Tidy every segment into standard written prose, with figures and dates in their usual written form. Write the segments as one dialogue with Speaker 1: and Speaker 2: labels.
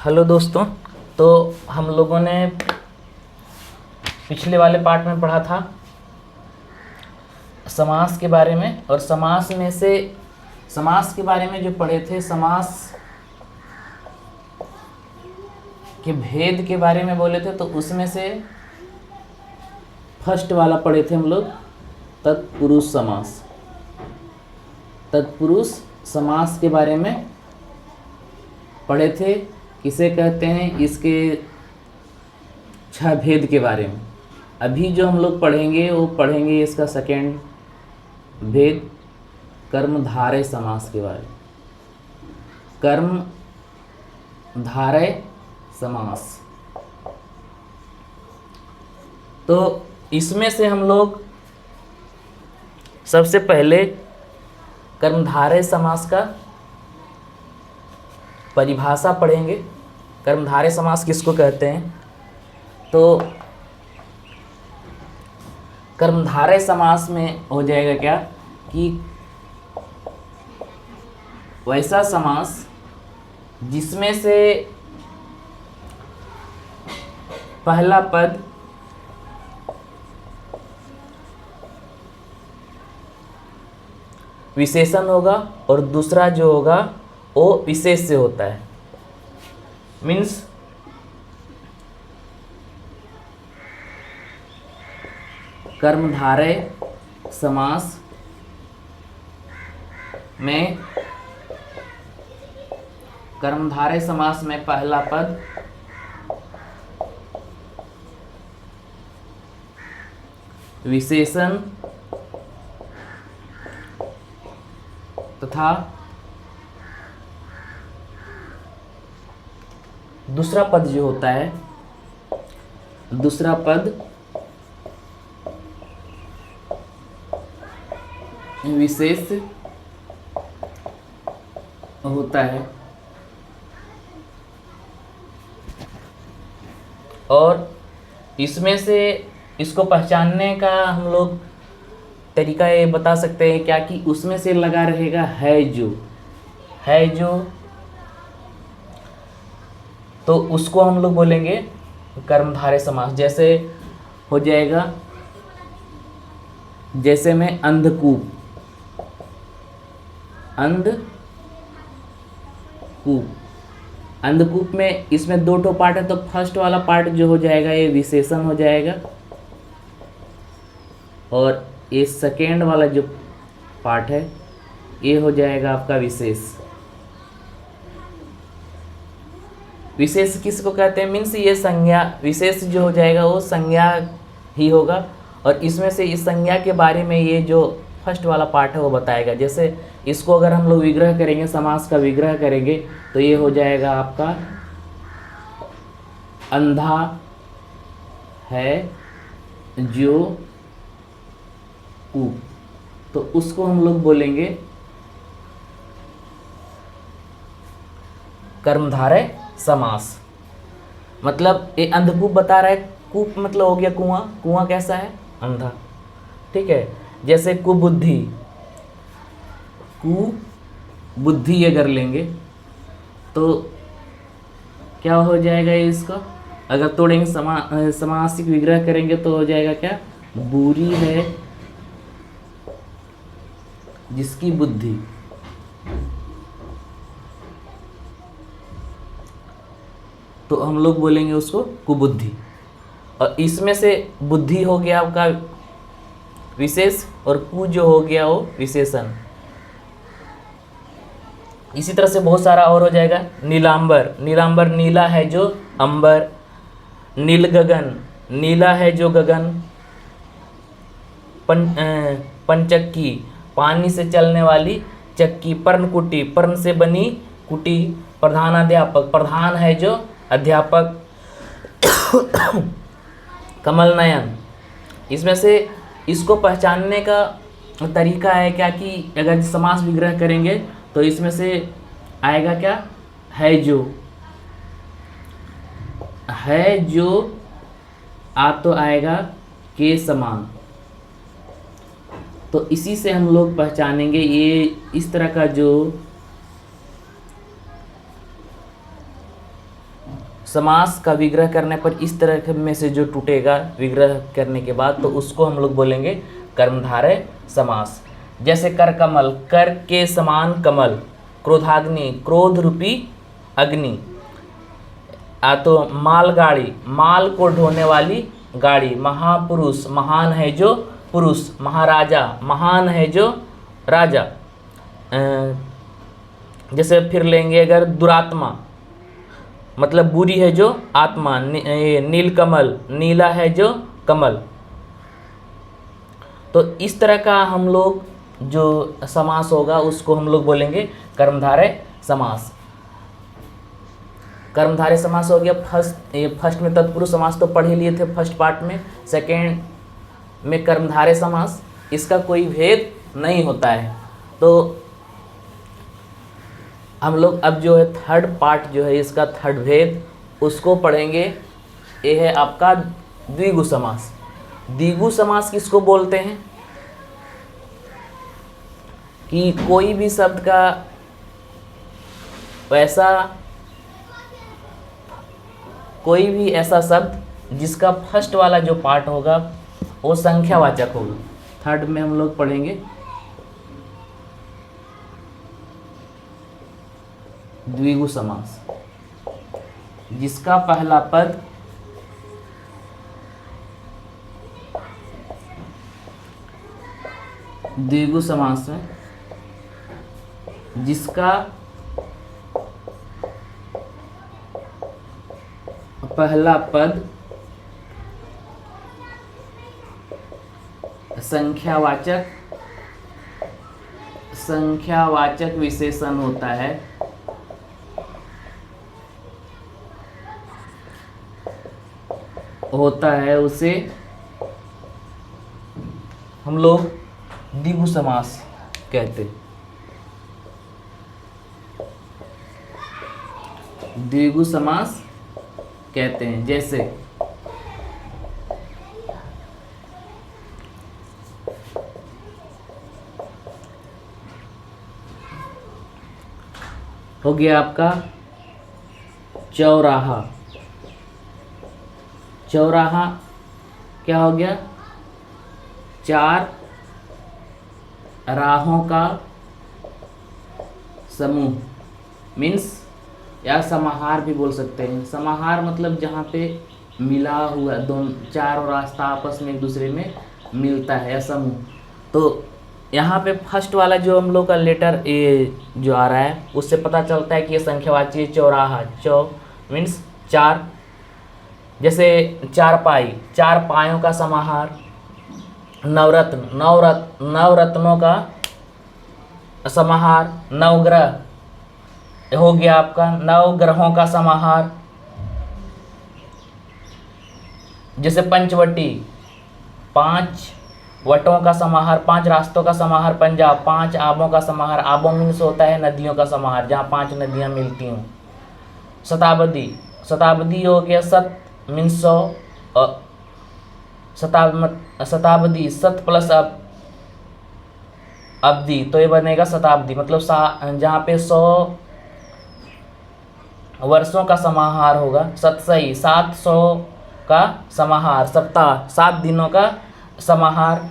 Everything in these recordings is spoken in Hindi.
Speaker 1: हेलो दोस्तों। तो हम लोगों ने पिछले वाले पार्ट में पढ़ा था समास के बारे में, और समास में से समास के बारे में जो पढ़े थे, समास के भेद के बारे में बोले थे। तो उसमें से फर्स्ट वाला पढ़े थे हम लोग, तत्पुरुष समास। तत्पुरुष समास के बारे में पढ़े थे, किसे कहते हैं, इसके 6 भेद के बारे में। अभी जो हम लोग पढ़ेंगे वो पढ़ेंगे इसका सेकेंड भेद, कर्मधारय समास के बारे में। कर्मधारय समास। तो इसमें से हम लोग सबसे पहले कर्मधारय समास का परिभाषा पढ़ेंगे। कर्मधारय समास किसको कहते हैं? तो कर्मधारय समास में हो जाएगा क्या कि वैसा समास जिसमें से पहला पद विशेषण होगा और दूसरा जो होगा वो विशेष से होता है। मीन्स कर्मधारय समास में पहला पद विशेषण तथा दूसरा पद जो होता है, दूसरा पद विशेष होता है। और इसमें से इसको पहचानने का हम लोग तरीका ये बता सकते हैं क्या कि उसमें से लगा रहेगा है जो, तो उसको हम लोग बोलेंगे कर्मधारय समास। जैसे हो जाएगा, जैसे में अंधकूप में इसमें 2 पार्ट है। तो फर्स्ट वाला पार्ट जो हो जाएगा ये विशेषण हो जाएगा, और ये सेकेंड वाला जो पार्ट है ये हो जाएगा आपका विशेष किसको कहते हैं? मीन्स ये संज्ञा, विशेष जो हो जाएगा वो संज्ञा ही होगा, और इसमें से इस संज्ञा के बारे में ये जो फर्स्ट वाला पार्ट है वो बताएगा। जैसे इसको अगर हम लोग विग्रह करेंगे, समास का विग्रह करेंगे, तो ये हो जाएगा आपका अंधा है जो कूप। तो उसको हम लोग बोलेंगे कर्मधारय समास। मतलब ये अंधकूप बता रहा है, कूप मतलब हो गया कुआं। कुआं कैसा है? अंधा। ठीक है। जैसे कुबुद्धि अगर लेंगे तो क्या हो जाएगा इसका? अगर तोड़ेंगे, समासिक विग्रह करेंगे तो हो जाएगा क्या? बुरी है जिसकी बुद्धि। तो हम लोग बोलेंगे उसको कुबुद्धि। और इसमें से बुद्धि हो गया आपका विशेष, और कु जो हो गया वो विशेषण। इसी तरह से बहुत सारा और हो जाएगा। नीलांबर नीला है जो अंबर। नील गगन, नीला है जो गगन। पंचक्की, पानी से चलने वाली चक्की। पर्णकुटी, पर्ण से बनी कुटी। प्रधानाध्यापक, प्रधान है जो अध्यापक। कमल नयन। इसमें से इसको पहचानने का तरीका है क्या कि अगर समास विग्रह करेंगे तो इसमें से आएगा क्या? है जो आ तो आएगा के समान। तो इसी से हम लोग पहचानेंगे ये इस तरह का जो समास का विग्रह करने पर इस तरह में से जो टूटेगा विग्रह करने के बाद, तो उसको हम लोग बोलेंगे कर्मधारय समास। जैसे कर कमल, कर के समान कमल, क्रोधाग्नि, क्रोध रूपी अग्नि। तो मालगाड़ी, माल को ढोने वाली गाड़ी। महापुरुष, महान है जो पुरुष। महाराजा, महान है जो राजा। जैसे फिर लेंगे अगर दुरात्मा, मतलब बुरी है जो आत्मा। नीलकमल, नीला है जो कमल। तो इस तरह का हम लोग जो समास होगा उसको हम लोग बोलेंगे कर्मधारय समास। कर्मधारय समास हो गया। फर्स्ट में तत्पुरुष समास तो पढ़ ही लिए थे फर्स्ट पार्ट में। सेकेंड में कर्मधारय समास, इसका कोई भेद नहीं होता है। तो हम लोग अब जो है थर्ड पार्ट जो है इसका थर्ड भेद उसको पढ़ेंगे। ये है आपका द्विगु समास। द्विगु समास किसको बोलते हैं? कि कोई भी शब्द का वैसा, कोई भी ऐसा शब्द जिसका फर्स्ट वाला जो पार्ट होगा वो संख्यावाचक होगा। थर्ड में हम लोग पढ़ेंगे द्विगु समास, जिसका पहला पद द्विगु समास में जिसका पहला पद संख्यावाचक विशेषण होता है उसे हम लोग द्विगु समास कहते हैं। द्विगु समास कहते हैं। जैसे हो गया आपका चौराहा। चौराहा क्या हो गया? चार राहों का समूह, मीन्स या समाहार भी बोल सकते हैं। समाहार मतलब जहाँ पे मिला हुआ दोनों चारों रास्ता आपस में एक दूसरे में मिलता है, या समूह। तो यहाँ पे फर्स्ट वाला जो हम लोग का लेटर ए जो आ रहा है उससे पता चलता है कि ये संख्यावाची चौराहा। चौ मीन्स चार। जैसे चारपाई, चार पायों का समाहार। नवरत्न, नवरत्नों का समाहार। नवग्रह हो गया आपका नवग्रहों का समाहार। जैसे पंचवटी, पांच वटों का समाहार, पांच रास्तों का समाहार। पंजाब, पांच आबों का समाहार। आबों मीन्स होता है नदियों का समाहार, जहाँ पांच नदियाँ मिलती हों। शताब्दी, शताब्दी हो गया सत मीन्स 100। शताब्दी सत प्लस अब्दी, तो ये बनेगा शताब्दी। मतलब जहाँ पे 100 वर्षों का समाहार होगा। सतसई, 700 का समाहार। सप्ताह, 7 दिनों का समाहार।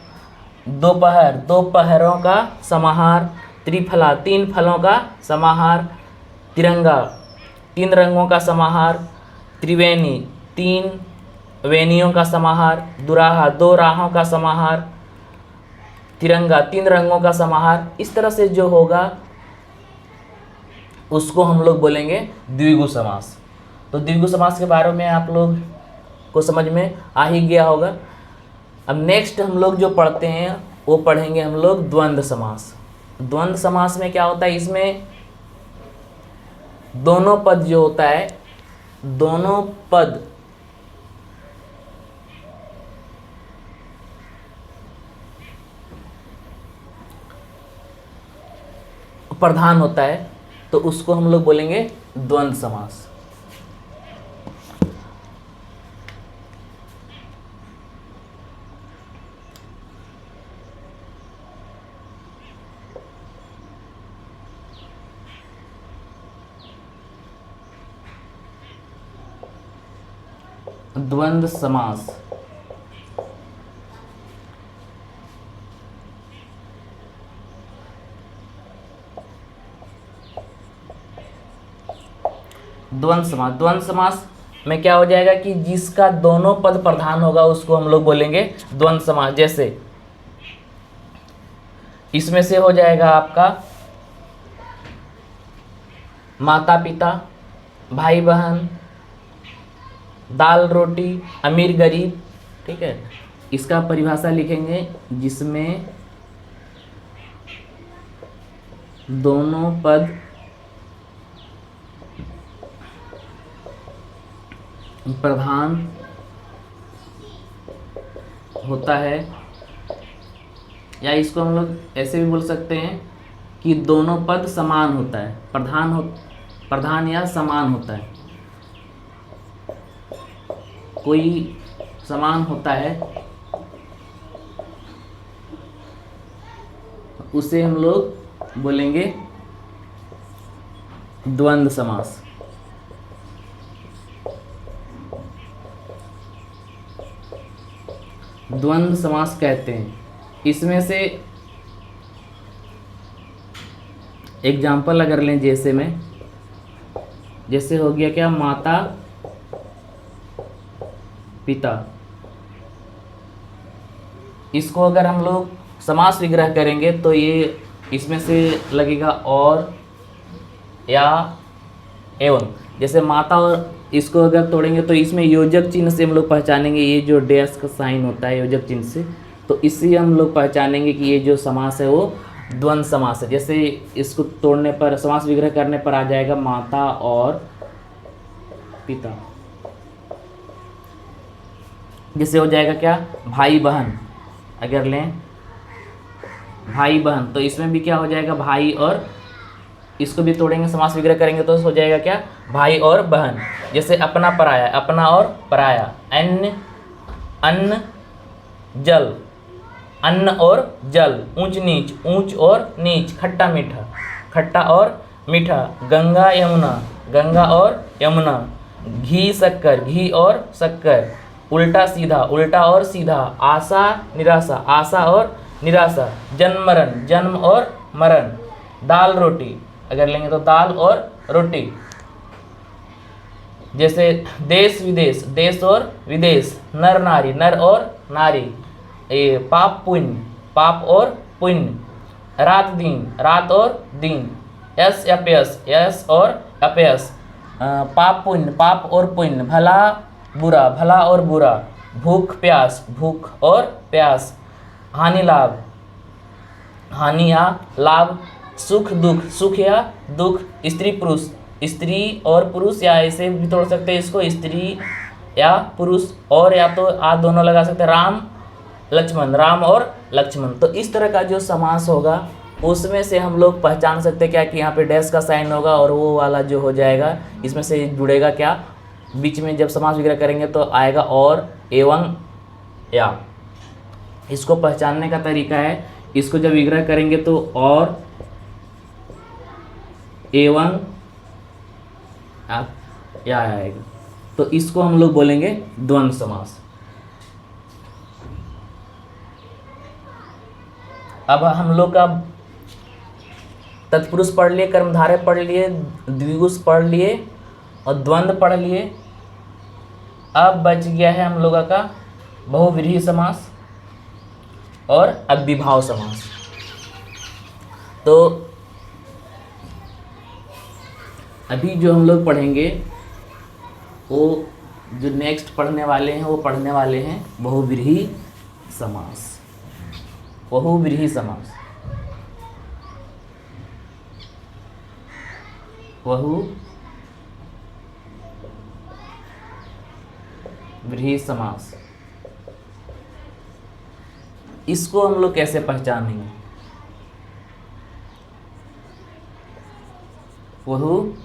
Speaker 1: दोपहर, दोपहरों का समाहार। त्रिफला, 3 फलों का समाहार। तिरंगा, 3 रंगों का समाहार। त्रिवेणी, 3 वेनियों का समाहार। दुराहा, 2 राहों का समाहार। तिरंगा, 3 रंगों का समाहार। इस तरह से जो होगा उसको हम लोग बोलेंगे द्विगु समास। तो द्विगु समास के बारे में आप लोग को समझ में आ ही गया होगा। अब नेक्स्ट हम लोग जो पढ़ते हैं वो पढ़ेंगे हम लोग द्वंद्व समास। द्वंद्व समास में क्या होता है? इसमें दोनों पद जो होता है, दोनों पद प्रधान होता है, तो उसको हम लोग बोलेंगे द्वंद्व समास। द्वंद्व समास। द्वंद्व समास में क्या हो जाएगा कि जिसका दोनों पद प्रधान होगा उसको हम लोग बोलेंगे द्वंद्व समास। जैसे इसमें से हो जाएगा आपका माता पिता, भाई बहन, दाल रोटी, अमीर गरीब। ठीक है, इसका परिभाषा लिखेंगे जिसमें दोनों पद प्रधान होता है, या इसको हम लोग ऐसे भी बोल सकते हैं कि दोनों पद समान होता है, प्रधान या समान होता है। कोई समान होता है उसे हम लोग बोलेंगे द्वंद्व समास। द्वंद्व समास कहते हैं। इसमें से एग्जाम्पल अगर लें, जैसे हो गया क्या, माता पिता। इसको अगर हम लोग समास विग्रह करेंगे तो ये इसमें से लगेगा और या एवं। जैसे माता और इसको अगर तोड़ेंगे तो इसमें योजक चिन्ह से हम लोग पहचानेंगे, ये जो डैश का साइन होता है योजक चिन्ह से, तो इससे हम लोग पहचानेंगे कि ये जो समास है वो द्वंद्व समास है। जैसे इसको तोड़ने पर, समास विग्रह करने पर आ जाएगा माता और पिता। जैसे हो जाएगा क्या, भाई बहन। अगर लें भाई बहन तो इसमें भी क्या हो जाएगा, भाई, और इसको भी तोड़ेंगे, समास विग्रह करेंगे तो हो जाएगा क्या, भाई और बहन। जैसे अपना पराया, अपना और पराया। अन्न अन्न जल, अन्न और जल। ऊंच नीच, ऊंच और नीच। खट्टा मीठा, खट्टा और मीठा। गंगा यमुना, गंगा और यमुना। घी शक्कर, घी और शक्कर। उल्टा सीधा, उल्टा और सीधा। आशा निराशा, आशा और निराशा। जन्म मरण, जन्म और मरण। दाल रोटी अगर लेंगे तो दाल और रोटी। जैसे देश विदेश, देश और विदेश। नर नारी, नर और नारी। पाप पुण्य, पाप और पुण्य। रात दिन, रात और दिन। यश अपयश, यश और अपयश। पाप पुण्य, पाप और पुण्य। भला बुरा, भला और बुरा। भूख प्यास, भूख और प्यास। हानि लाभ, हानि या लाभ। सुख दुख, सुख या दुख। स्त्री पुरुष, स्त्री और पुरुष, या ऐसे भी तोड़ सकते हैं इसको, स्त्री या पुरुष, और या तो आप दोनों लगा सकते हैं। राम लक्ष्मण, राम और लक्ष्मण। तो इस तरह का जो समास होगा उसमें से हम लोग पहचान सकते हैं क्या कि यहाँ पे डैश का साइन होगा और वो वाला जो हो जाएगा इसमें से जुड़ेगा क्या, बीच में जब समास विग्रह करेंगे तो आएगा और, एवं, या। इसको पहचानने का तरीका है, इसको जब विग्रह करेंगे तो और, एवं, या आएगा, तो इसको हम लोग बोलेंगे द्वंद्व समास। अब हम लोग का तत्पुरुष पढ़ लिए, कर्मधारय पढ़ लिए, द्विगुस पढ़ लिए और द्वंद्व पढ़ लिए। अब बच गया है हम लोगों का बहुव्रीहि समास और अव्ययभाव समास। तो अभी जो हम लोग पढ़ेंगे वो जो नेक्स्ट पढ़ने वाले हैं वो पढ़ने वाले हैं बहुव्रीहि समास। बहुव्रीहि समास, बहुव्रीहि समास। इसको हम लोग कैसे पहचानेंगे? बहुव्रीहि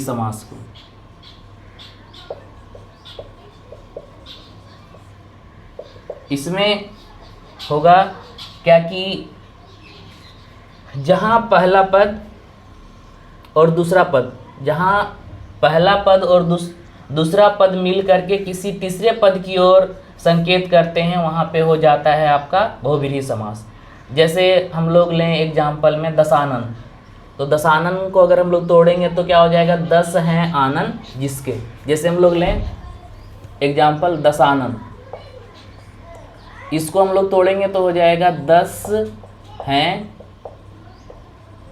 Speaker 1: समास को इसमें होगा क्या कि जहाँ पहला पद और दूसरा पद, जहाँ पहला पद और दूसरा पद मिल करके किसी तीसरे पद की ओर संकेत करते हैं, वहाँ पे हो जाता है आपका बहुव्रीहि समास। जैसे हम लोग लें एग्जाम्पल में दशानन, तो दशानन को अगर हम लोग तोड़ेंगे तो क्या हो जाएगा, 10 हैं आनन जिसके। जैसे हम लोग लें एग्जाम्पल दशानन, इसको हम लोग तोड़ेंगे तो हो जाएगा 10 हैं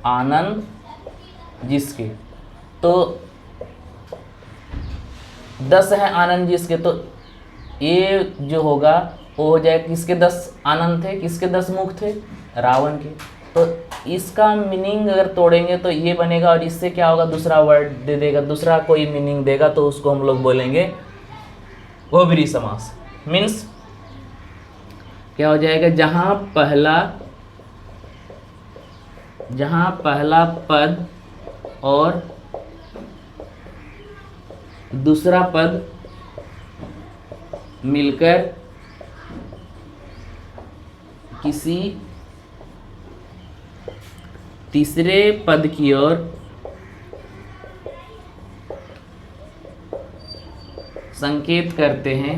Speaker 1: आनन जिसके। तो 10 हैं आनन जिसके, तो ये जो होगा वो हो जाएगा, किसके 10 आनन थे, किसके 10 मुख थे, रावण के। तो इसका मीनिंग अगर तोड़ेंगे तो ये बनेगा, और इससे क्या होगा, दूसरा वर्ड दे देगा, दूसरा कोई मीनिंग देगा, तो उसको हम लोग बोलेंगे बहुव्रीहि समास। मीन्स क्या हो जाएगा, जहाँ पहला पद और दूसरा पद मिलकर किसी तीसरे पद की ओर संकेत करते हैं,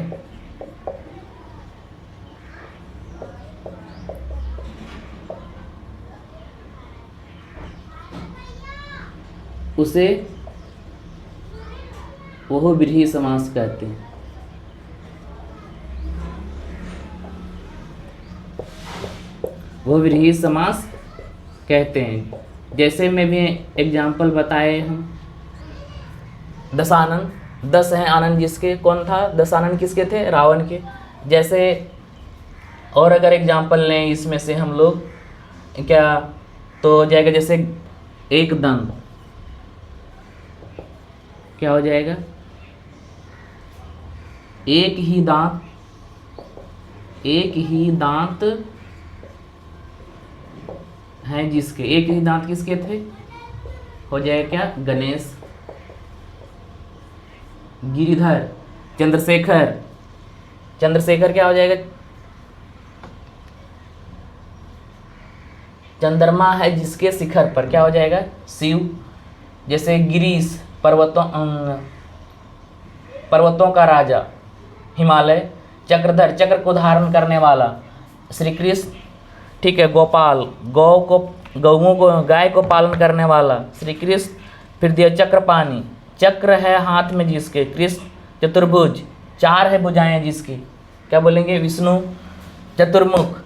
Speaker 1: उसे बहुव्रीहि समास कहते हैं। बहुव्रीहि समास कहते हैं। जैसे में भी एग्जाम्पल बताए हम, दशानन, 10 हैं आनन जिसके, कौन था, दशानन किसके थे, रावण के। जैसे और अगर एग्जाम्पल लें इसमें से हम लोग क्या, तो हो जाएगा जैसे एक दंत, क्या हो जाएगा, एक ही दांत हैं जिसके। एक ही दांत किसके थे, हो जाएगा क्या, गणेश, गिरिधर, चंद्रशेखर। चंद्रशेखर क्या हो जाएगा, चंद्रमा है जिसके शिखर पर, क्या हो जाएगा, शिव। जैसे गिरीश, पर्वतों का राजा, हिमालय। चक्रधर, चक्र को धारण करने वाला, श्री कृष्ण। ठीक है, गोपाल, गौओं को, गाय को पालन करने वाला, श्री कृष्ण। फिर दिया चक्रपाणी, चक्र है हाथ में जिसके, कृष्ण। चतुर्भुज, 4 है भुजाएं जिसकी, क्या बोलेंगे, विष्णु। चतुर्मुख,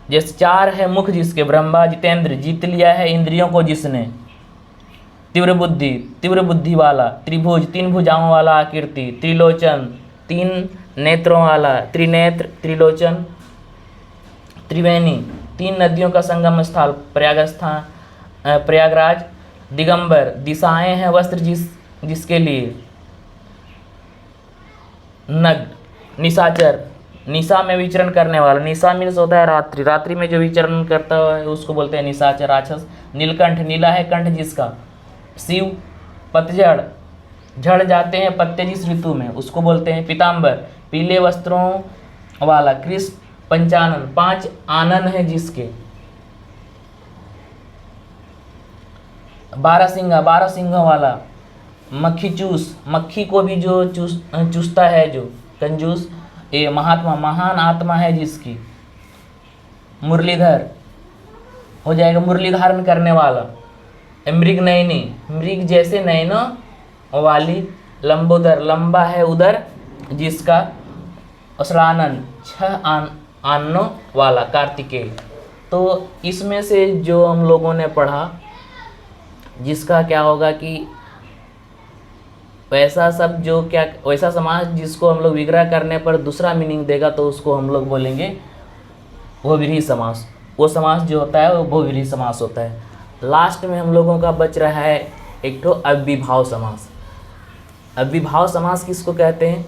Speaker 1: जैसे 4 है मुख जिसके, ब्रह्मा। जितेंद्र, जीत लिया है इंद्रियों को जिसने। तीव्र बुद्धि वाला। त्रिभुज, 3 भुजाओं वाला आकृति। त्रिलोचन, 3 नेत्रों वाला, त्रिनेत्र, त्रिलोचन। त्रिवेणी, 3 नदियों का संगम स्थल, प्रयागराज। दिगंबर, दिशाएं हैं वस्त्र जिसके लिए। नग, निशाचर, निशा में विचरण करने वाला। निशा मीन्स होता है रात्रि, रात्रि में जो विचरण करता है उसको बोलते हैं निशाचर, राक्षस। नीलकंठ, नीला है कंठ जिसका, शिव। पतझड़, झड़ जाते हैं पत्ते जिस ऋतु में, उसको बोलते हैं पीताम्बर, पीले वस्त्रों वाला, कृष्ण। पंचानन, 5 आनन है जिसके। 12 सिंघों वाला। मक्खी चूस, मक्खी को भी जो चूसता है, जो कंजूस। ये महात्मा, महान आत्मा है जिसकी। मुरलीधर हो जाएगा, मुरली धारण करने वाला। मृग नयनी, मृग जैसे नयनों वाली। लंबोदर, लंबा है उदर जिसका। असलानन, 6 आननों वाला, कार्तिकेय। तो इसमें से जो हम लोगों ने पढ़ा, जिसका क्या होगा कि वैसा सब जो क्या, वैसा समास जिसको हम लोग विग्रह करने पर दूसरा मीनिंग देगा, तो उसको हम लोग बोलेंगे बहुव्रीहि समास। वो समास जो होता है वो बहुव्रीहि समास होता है। लास्ट में हम लोगों का बच रहा है एक तो अव्ययीभाव समास। अव्ययीभाव समास किसको कहते हैं?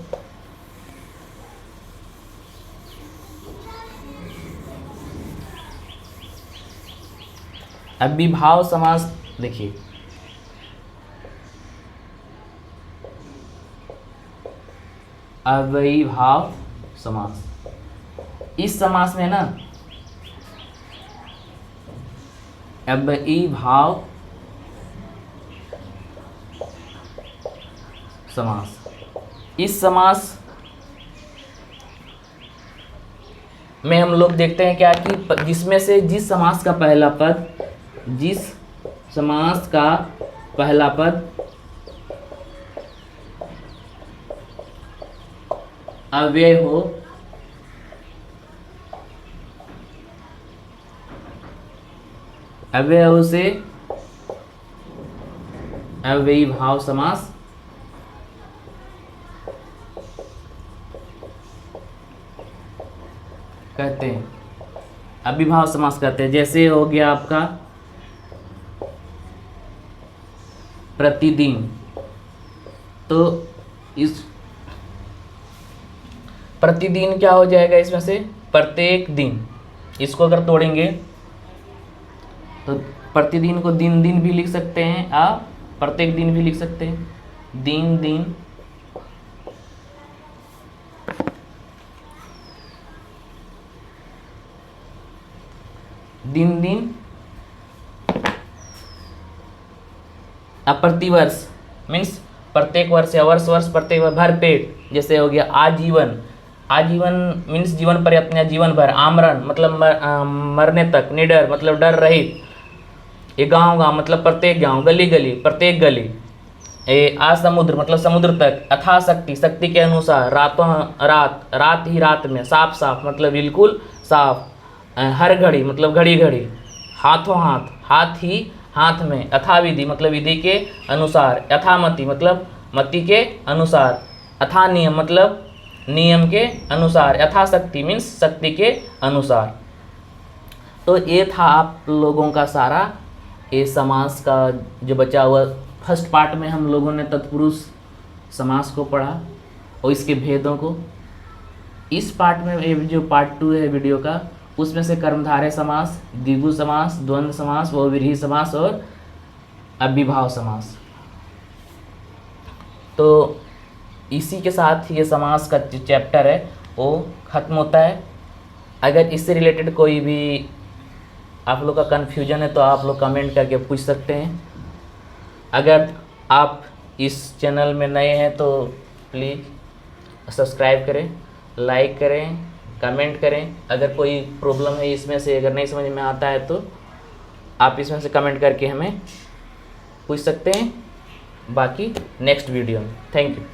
Speaker 1: अव्ययीभाव समास देखिए, अव्ययीभाव समास, इस समास में ना अव्ययीभाव समास, इस समास में हम लोग देखते हैं क्या कि जिसमें से जिस समास का पहला पद अव्यय हो, अव्यय से अव्ययी भाव समास कहते हैं, अभिभाव समास कहते हैं। जैसे हो गया आपका प्रतिदिन, तो इस प्रतिदिन क्या हो जाएगा, इसमें से प्रत्येक दिन, इसको अगर तोड़ेंगे तो प्रतिदिन को दिन दिन भी लिख सकते हैं, प्रत्येक दिन भी लिख सकते हैं। दिन दिन दिन दिन प्रतिवर्ष मीन्स प्रत्येक वर्ष या वर्ष वर्ष प्रत्येक भरपेट। जैसे हो गया आजीवन, आजीवन मीन्स जीवन पर्यंत या जीवन भर। आमरण मतलब मरने तक। निडर मतलब डर रहित। ये गांव गांव मतलब प्रत्येक गांव। गली गली प्रत्येक गली। आसमुद्र मतलब समुद्र तक। अथा शक्ति शक्ति के अनुसार। रातों रात रात ही रात में। साफ साफ मतलब बिल्कुल साफ। हर घड़ी मतलब घड़ी घड़ी। हाथों हाथ हाथ ही हाथ में। अथा विधि मतलब विधि के अनुसार। यथामति मतलब मति के अनुसार। अथा नियम मतलब नियम के अनुसार। यथाशक्ति मीन्स शक्ति के अनुसार। तो ये था आप लोगों का सारा ये समास का जो बचा हुआ। फर्स्ट पार्ट में हम लोगों ने तत्पुरुष समास को पढ़ा और इसके भेदों को। इस पार्ट में ये जो पार्ट 2 है वीडियो का, उसमें से कर्मधारय समास, द्विगु समास, द्वंद्व समास, बहुव्रीहि समास और अव्ययीभाव समास। तो इसी के साथ ये समास का जो चैप्टर है वो ख़त्म होता है। अगर इससे रिलेटेड कोई भी आप लोग का कन्फ्यूजन है तो आप लोग कमेंट करके पूछ सकते हैं। अगर आप इस चैनल में नए हैं तो प्लीज़ सब्सक्राइब करें, लाइक करें, कमेंट करें। अगर कोई प्रॉब्लम है इसमें से, अगर नहीं समझ में आता है तो आप इसमें से कमेंट करके हमें पूछ सकते हैं। बाकी नेक्स्ट वीडियो में। Thank you.